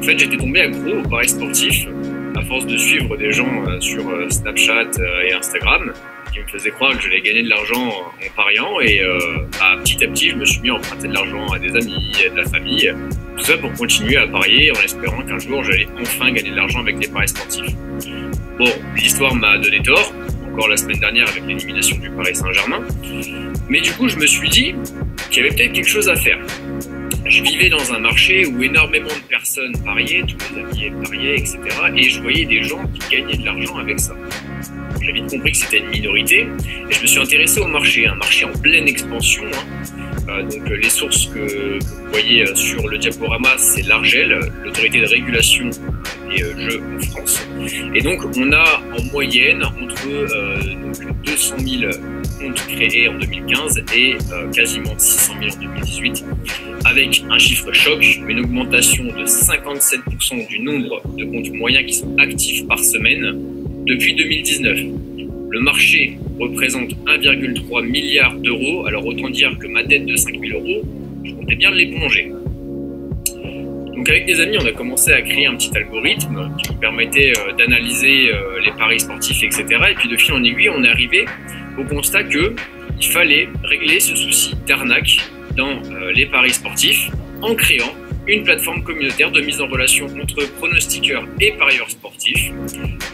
En fait, j'étais tombé accro aux paris sportifs à force de suivre des gens sur Snapchat et Instagram qui me faisaient croire que j'allais gagner de l'argent en pariant et petit à petit, je me suis mis à emprunter de l'argent à des amis, à de la famille, tout ça pour continuer à parier en espérant qu'un jour j'allais enfin gagner de l'argent avec les paris sportifs. Bon, l'histoire m'a donné tort, encore la semaine dernière avec l'élimination du Paris Saint-Germain, mais du coup je me suis dit qu'il y avait peut-être quelque chose à faire. Je vivais dans un marché où énormément de personnes pariaient, tous mes amis pariaient, etc. Et je voyais des gens qui gagnaient de l'argent avec ça. J'ai vite compris que c'était une minorité et je me suis intéressé au marché, un marché en pleine expansion. Donc les sources que vous voyez sur le diaporama, c'est l'ARJEL, l'autorité de régulation des jeux en France. Et donc on a en moyenne entre 200 000 comptes créés en 2015 et quasiment 600 000 en 2018, avec un chiffre choc, une augmentation de 57% du nombre de comptes moyens qui sont actifs par semaine depuis 2019. Le marché représente 1,3 milliard d'euros, alors autant dire que ma dette de 5 000 euros, je comptais bien l'éponger. Donc avec des amis, on a commencé à créer un petit algorithme qui nous permettait d'analyser les paris sportifs, etc. Et puis de fil en aiguille, on est arrivé au constat qu'il fallait régler ce souci d'arnaque dans les paris sportifs en créant une plateforme communautaire de mise en relation entre pronostiqueurs et parieurs sportifs.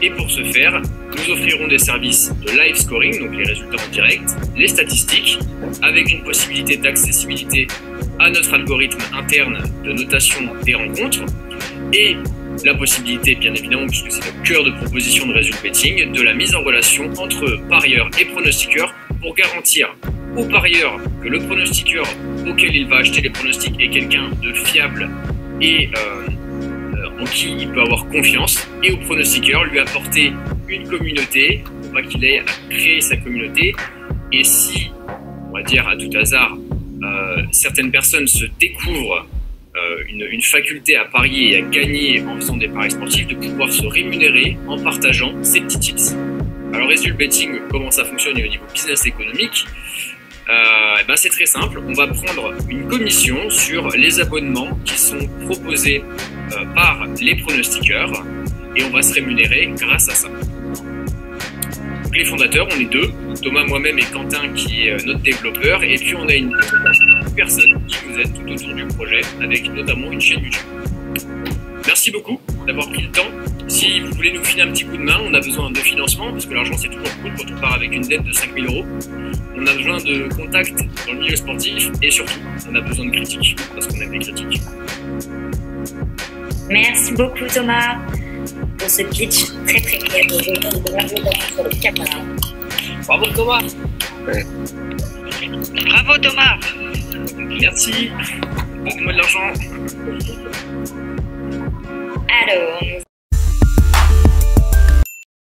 Et pour ce faire, nous offrirons des services de live scoring, donc les résultats en direct, les statistiques, avec une possibilité d'accessibilité à notre algorithme interne de notation des rencontres, et la possibilité, bien évidemment, puisque c'est le cœur de proposition de Résul Betting, de la mise en relation entre parieurs et pronostiqueurs pour garantir au parieur que le pronostiqueur auquel il va acheter les pronostics est quelqu'un de fiable et en qui il peut avoir confiance, et au pronostiqueur lui apporter une communauté pour pas qu'il ait à créer sa communauté. Et si, on va dire à tout hasard, certaines personnes se découvrent une faculté à parier et à gagner en faisant des paris sportifs, de pouvoir se rémunérer en partageant ces petits tips. Alors Résul Betting, comment ça fonctionne au niveau business économique? C'est très simple, on va prendre une commission sur les abonnements qui sont proposés par les pronostiqueurs et on va se rémunérer grâce à ça. Donc les fondateurs, on est deux, Thomas, moi-même et Quentin qui est notre développeur, et puis on a une personne qui vous aide tout autour du projet avec notamment une chaîne YouTube. Merci beaucoup d'avoir pris le temps. Si vous voulez nous filer un petit coup de main, on a besoin de financement parce que l'argent c'est toujours cool quand on part avec une dette de 5 000 euros. On a besoin de contacts dans le milieu sportif et surtout, on a besoin de critiques parce qu'on aime les critiques. Merci beaucoup Thomas pour ce pitch très très clair. Bravo Thomas. Bravo Thomas. Merci. Donne-moi de l'argent. Alors,